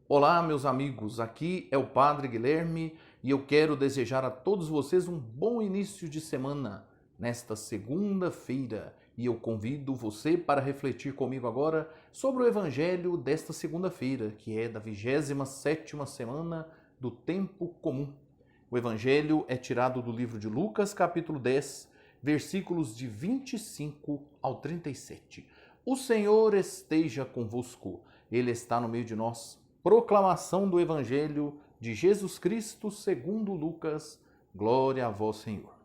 Olá, meus amigos, aqui é o Padre Guilherme e eu quero desejar a todos vocês um bom início de semana nesta segunda-feira. E eu convido você para refletir comigo agora sobre o Evangelho desta segunda-feira, que é da 27ª semana do Tempo Comum. O Evangelho é tirado do livro de Lucas, capítulo 10, versículos de 25 ao 37. O Senhor esteja convosco, Ele está no meio de nós. Proclamação do Evangelho de Jesus Cristo segundo Lucas. Glória a vós, Senhor.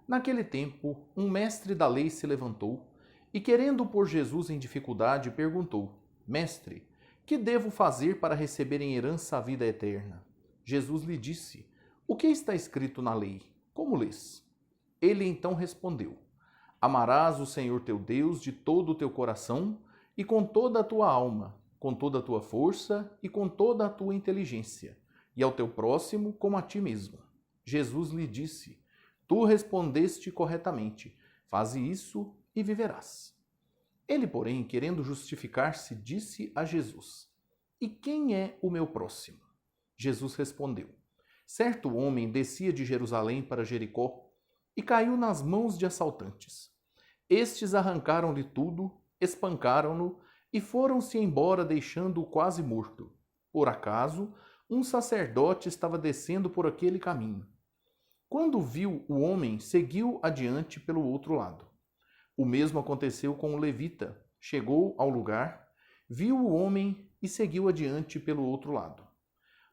Naquele tempo, um mestre da lei se levantou e, querendo pôr Jesus em dificuldade, perguntou: Mestre, que devo fazer para receber em herança a vida eterna? Jesus lhe disse: O que está escrito na lei? Como lês? Ele então respondeu: Amarás o Senhor teu Deus de todo o teu coração e com toda a tua alma, com toda a tua força e com toda a tua inteligência, e ao teu próximo como a ti mesmo. Jesus lhe disse: Tu respondeste corretamente, faze isso e viverás. Ele, porém, querendo justificar-se, disse a Jesus: E quem é o meu próximo? Jesus respondeu: Certo homem descia de Jerusalém para Jericó e caiu nas mãos de assaltantes. Estes arrancaram-lhe tudo, espancaram-no e foram-se embora, deixando-o quase morto. Por acaso, um sacerdote estava descendo por aquele caminho. Quando viu o homem, seguiu adiante pelo outro lado. O mesmo aconteceu com o levita. Chegou ao lugar, viu o homem e seguiu adiante pelo outro lado.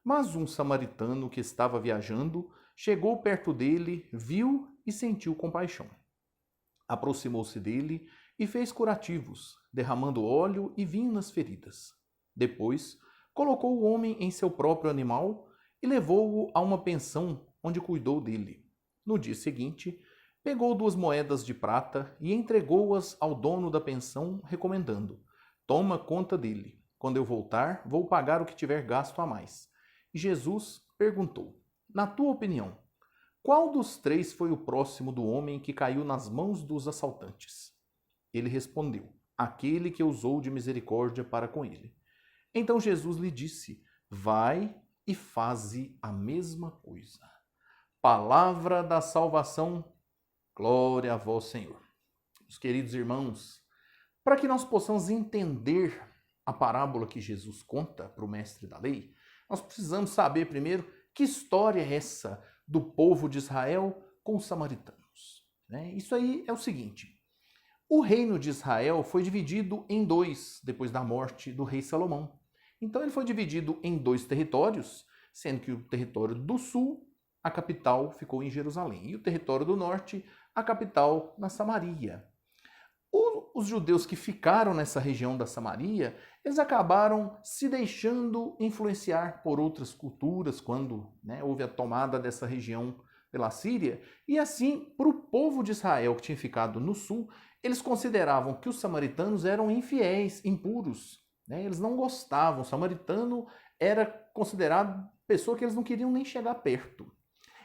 Mas um samaritano que estava viajando chegou perto dele, viu e sentiu compaixão. Aproximou-se dele e fez curativos, derramando óleo e vinho nas feridas. Depois, colocou o homem em seu próprio animal e levou-o a uma pensão onde cuidou dele. No dia seguinte, pegou 2 moedas de prata e entregou-as ao dono da pensão, recomendando: Toma conta dele. Quando eu voltar, vou pagar o que tiver gasto a mais. E Jesus perguntou: Na tua opinião, qual dos 3 foi o próximo do homem que caiu nas mãos dos assaltantes? Ele respondeu: Aquele que usou de misericórdia para com ele. Então Jesus lhe disse: Vai e faze a mesma coisa. Palavra da salvação, glória a vós, Senhor. Meus queridos irmãos, para que nós possamos entender a parábola que Jesus conta para o mestre da lei, nós precisamos saber primeiro que história é essa do povo de Israel com os samaritanos. Isso aí é o seguinte: o reino de Israel foi dividido em 2 depois da morte do rei Salomão. Então ele foi dividido em 2 territórios, sendo que o território do sul, a capital ficou em Jerusalém, e o território do norte, a capital na Samaria. Os judeus que ficaram nessa região da Samaria, eles acabaram se deixando influenciar por outras culturas quando houve a tomada dessa região pela Síria. E assim, para o povo de Israel que tinha ficado no sul, eles consideravam que os samaritanos eram infiéis, impuros. Eles não gostavam. O samaritano era considerado pessoa que eles não queriam nem chegar perto.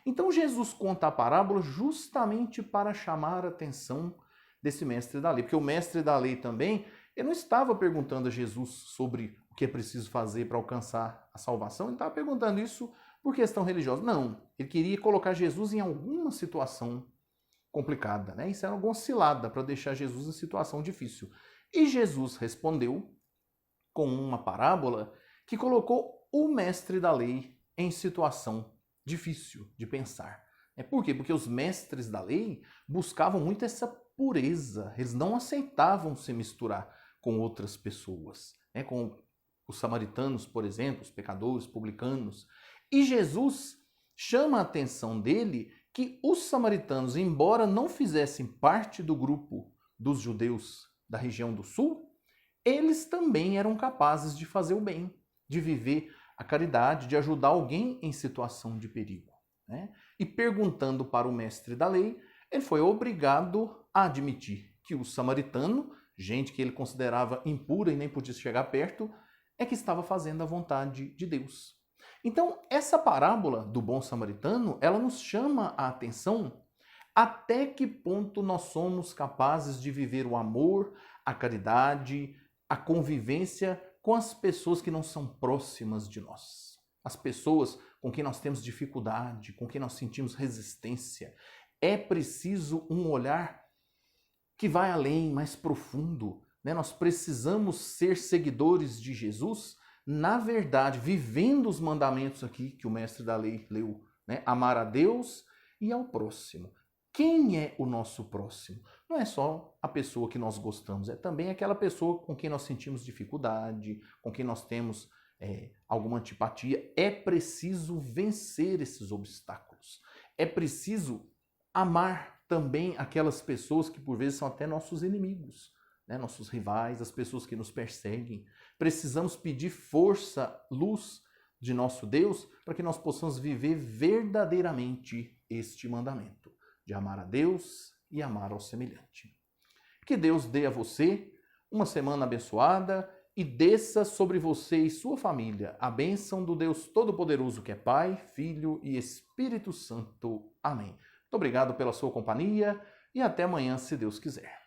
Então Jesus conta a parábola justamente para chamar a atenção desse mestre da lei. Porque o mestre da lei também, ele não estava perguntando a Jesus sobre o que é preciso fazer para alcançar a salvação, ele estava perguntando isso por questão religiosa. Não, ele queria colocar Jesus em alguma situação complicada, Isso era alguma cilada para deixar Jesus em situação difícil. E Jesus respondeu com uma parábola que colocou o mestre da lei em situação difícil de pensar. Por quê? Porque os mestres da lei buscavam muito essa pureza, eles não aceitavam se misturar com outras pessoas, com os samaritanos, por exemplo, os pecadores, publicanos. E Jesus chama a atenção dele que os samaritanos, embora não fizessem parte do grupo dos judeus da região do sul, eles também eram capazes de fazer o bem, de viver a caridade, de ajudar alguém em situação de perigo. E perguntando para o mestre da lei, ele foi obrigado a admitir que o samaritano, gente que ele considerava impura e nem podia chegar perto, é que estava fazendo a vontade de Deus. Então, essa parábola do bom samaritano, ela nos chama a atenção até que ponto nós somos capazes de viver o amor, a caridade, a convivência com as pessoas que não são próximas de nós. As pessoas com quem nós temos dificuldade, com quem nós sentimos resistência. É preciso um olhar que vai além, mais profundo, né? Nós precisamos ser seguidores de Jesus, na verdade, vivendo os mandamentos aqui que o mestre da lei leu, né? Amar a Deus e ao próximo. Quem é o nosso próximo? Não é só a pessoa que nós gostamos, é também aquela pessoa com quem nós sentimos dificuldade, com quem nós temos alguma antipatia. É preciso vencer esses obstáculos. É preciso amar também aquelas pessoas que por vezes são até nossos inimigos, né? Nossos rivais, as pessoas que nos perseguem. Precisamos pedir força, luz de nosso Deus para que nós possamos viver verdadeiramente este mandamento de amar a Deus e amar ao semelhante. Que Deus dê a você uma semana abençoada e desça sobre você e sua família a bênção do Deus Todo-Poderoso, que é Pai, Filho e Espírito Santo. Amém. Muito obrigado pela sua companhia e até amanhã, se Deus quiser.